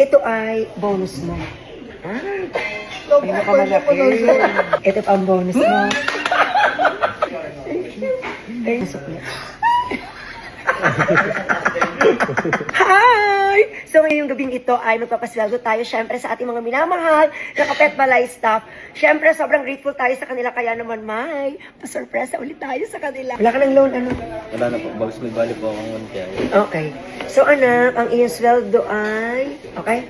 Ito ay bonus mo. Ay, nakamalaki. Ito pa ang bonus mo. Thank you. Hi! So ngayong gabing ito ay magpapasweldo tayo syempre sa ating mga minamahal na Kapet Balay staff. Syempre sobrang grateful tayo sa kanila kaya naman may pasurpresa ulit tayo sa kanila. Wala ka ng loan ano? Wala na po. Bagus may bali po akong 1K. Okay. So anak, ang iyong sweldo ay... Okay?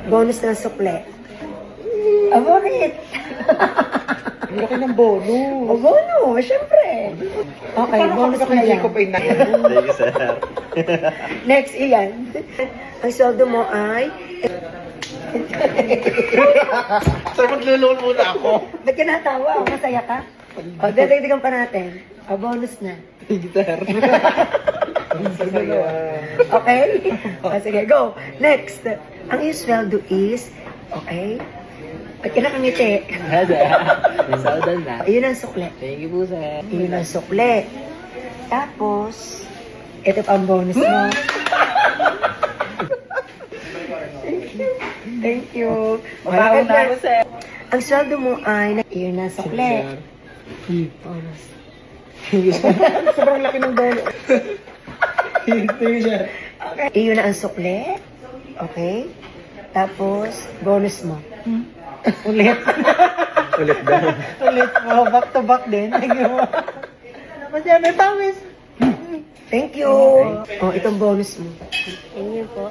Bonus ng sukle. Ah, bakit? Ang laki ng bono. O, bonus, syempre. Okay, bonus na yan. Ko pa yung Thank you, sir. Next, iyan. Ang sweldo mo ay... Sir, maglulunod muna ako. Ba't ka natawa? Masaya ka? O, dadagdagan pa natin. O, bonus na. Thank you, sir. Okay? O, sige, go. Next. Ang iyong sweldo is... Okay? Ba't ka nakangiti? Saudan na. Iyon ang sukle. Thank you po, sir. Iyon ang sukle. Tapos, ito pa ang bonus mo. Thank you. Bakit na? Ang sweldo mo ay iyon ang sukle. Bonus. Sobrang laki ng bono. Thank you, sir. Okay. Iyon na ang sukle. Okay. Tapos, bonus mo. Ulit. Ulit daw. Ulit mo. Back to back din. Thank you. Masya may pawis. Thank you. Oh, itong bonus mo. Thank you po.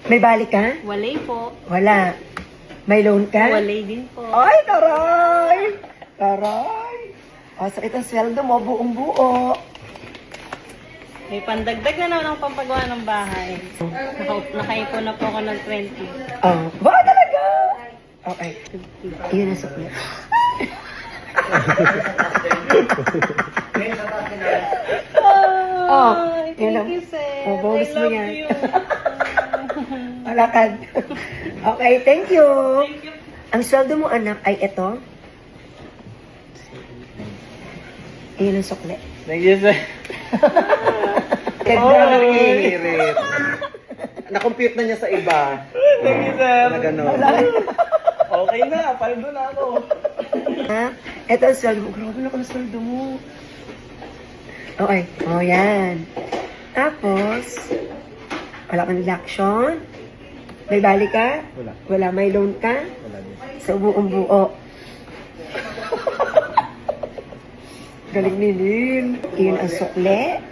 May balik ka? Walay po. Wala. May loan ka? Walay din po. Ay, taray! Taray! O, so itong sweldo mo, buong-buo. May pandagdag na naman ang pampagawa ng bahay. Nakaipon na po ako ng 20. Oh, ba talaga? Okay. Iyon ang sukli. Oh, Ay, yun lang. thank you, sir. Oh, bonus I mo love yan. you. Malakad. Okay, thank you. Thank you. Ang sweldo mo, anak, ay ito. Iyon ang sukli. Thank you, sir. Ganda. Hirit. Na-compute na niya sa iba. Thank you, sir. Na gano'n. Okay na, paldo na ako. Ha? Ito ang sweldo mo. Grabe na ang sweldo mo. Okay. O, yan. Tapos, wala kang deduction. May balik ka? Wala. Wala. May loan ka? Wala din. Sa buong buo. Galing ni Lynn. Iyon ang sukle.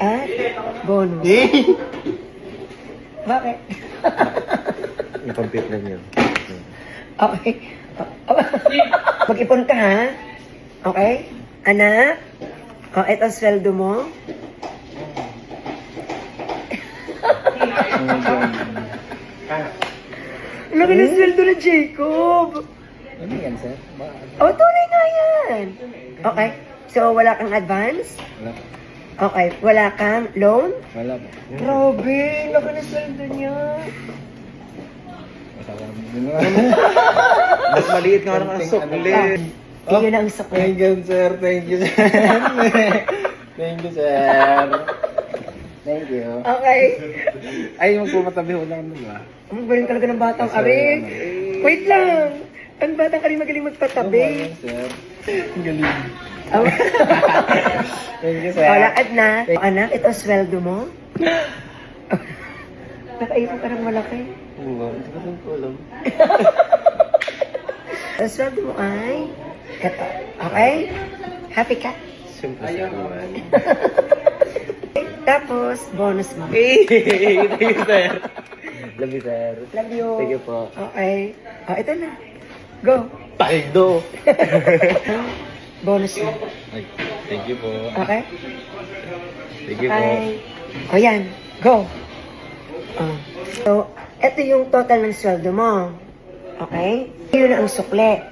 At bonus. Bakit? Na-compute na niya. Okay. Mag-ipon ka, ha? Okay? Anak? O, ito ang sweldo mo. Laki ng sweldo na Jacob. Ano yan, sir? O, tunay nga yan. Okay. So, wala kang advance? Wala. Okay. Wala kang loan? Wala po. Grabe. Laki ng sweldo niya. Mas maliit nga naman ang sukli. Iyon ang sukle. Thank you, sir. Thank you, sir. Thank you, sir. Thank you. Okay. Ay, magpumatabi ko lang diba? Ang galing talaga ng batang ari. Wait lang. Ang batang ari magaling magpatabi. Sir. Ang galing. Oh. Thank you, sir. O, lakad na. O, anak, ito ang sweldo mo. Nakaipon ka ng malaki. Oo, hindi ko rin po alam. Ang sweldo mo ay ito. Okay? Happy ka? Siyempre, sir. Tapos, bonus mo. Hey, thank you, sir. Love you, sir. Love you. Thank you po. Okay. O, ito na. Go. Paldo. Bonus mo. Ay, thank you po. Okay? Thank you po. Okay. O, yan. Go. So, ito yung total ng sweldo mo. Okay? Yun ang sukle.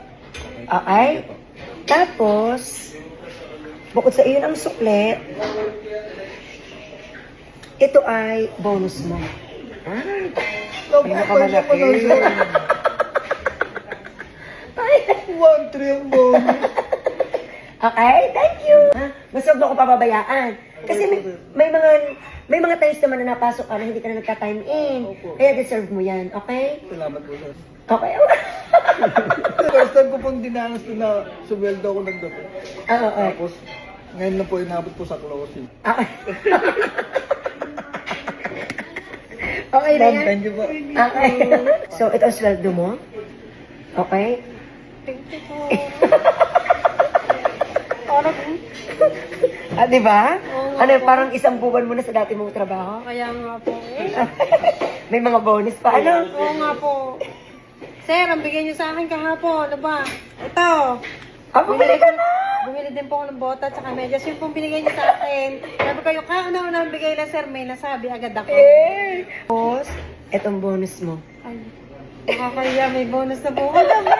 Okay? Tapos, bukod sa iyon ang sukle, ito ay bonus mo. Ay, nakamalaki. Ay, 1 trillion bonus. okay, thank you. Mas huwag mo ako pababayaan. Kasi may mga times naman na napasok ka na hindi ka na nagka-time in. Opo. Kaya deserve mo yan, okay? Salamat po, sir. Okay. First time ko pong dinanas na sumweldo ako nagdapo. Oo. Tapos, ngayon na po inabot po sa closing. Okay. Okay na Ma'am, yan? thank you po. Okay. So, ito ang sweldo mo? Okay? Thank you po. Parang, Di ba? Oo. Ano, parang isang buwan mo na sa dati mong trabaho? kaya nga po eh. May mga bonus pa, ano? Oo nga po. Sir, ang bigay niyo sa akin kahapon, ano ba? Ito. Bumili ka na! Bumili din po ako ng bota at saka medyas. Yun pong binigay niyo sa akin. Sabi kayo, kauna-una ang bigay na sir, may nasabi agad ako. Eh! Tapos, etong bonus mo. Ay, nakakaya, may bonus na po. Madami!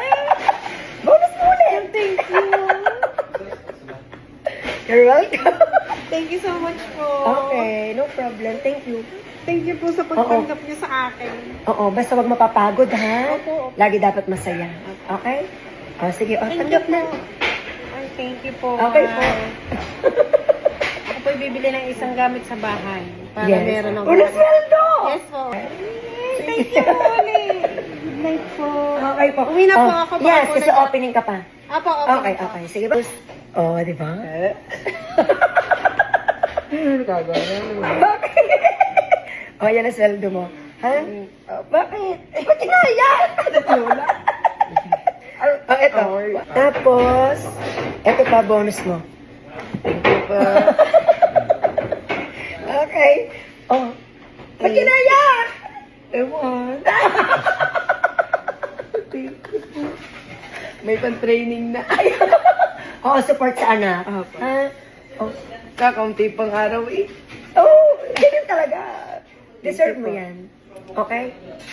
Bonus mo ulit! Thank you. You're welcome. Thank you so much po. Okay, no problem. Thank you. Thank you po sa pagtanggap niyo sa akin. Oo, basta wag mapapagod, ha? Opo. Lagi dapat masaya. Okay? O, sige. O, Thank tanggap you na. po. Ay, thank you po. Okay po. Ay. Ako po bibili ng isang gamit sa bahay. Para Yes. meron ng Ulit sweldo! Yes po. Thank you po ulit. Good night po. Okay po. Uwi na po Oh, ako. Baka Yes, po kasi na- opening ka pa. Apo, Okay, okay. Sige. Oh, di ba? Bakit? O, yan ang sweldo mo. Ha? Oh, bakit? Ba't kinaya? Oh, eto. Tapos, eto pa bonus mo. Thank you pa. Okay. Oh, ba't kinaya? Ewan. May pan-training na. Oo, support sa anak. Ha? Oh, kakaunti pang araw eh. Oh, ganyan talaga. Deserve mo yan. Okay?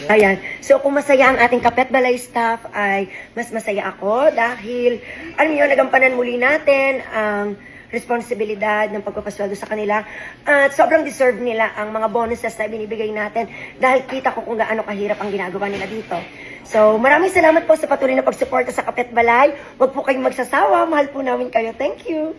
Ayan. So, kung masaya ang ating Kapet Balay staff, ay mas masaya ako dahil, alam niyo, nagampanan muli natin ang responsibilidad ng pagpapasweldo sa kanila at sobrang deserve nila ang mga bonuses na binibigay natin dahil kita ko kung gaano kahirap ang ginagawa nila dito. So, maraming salamat po sa patuloy na pagsuporta sa Kapet Balay. Huwag po kayong magsasawa. Mahal po namin kayo. Thank you.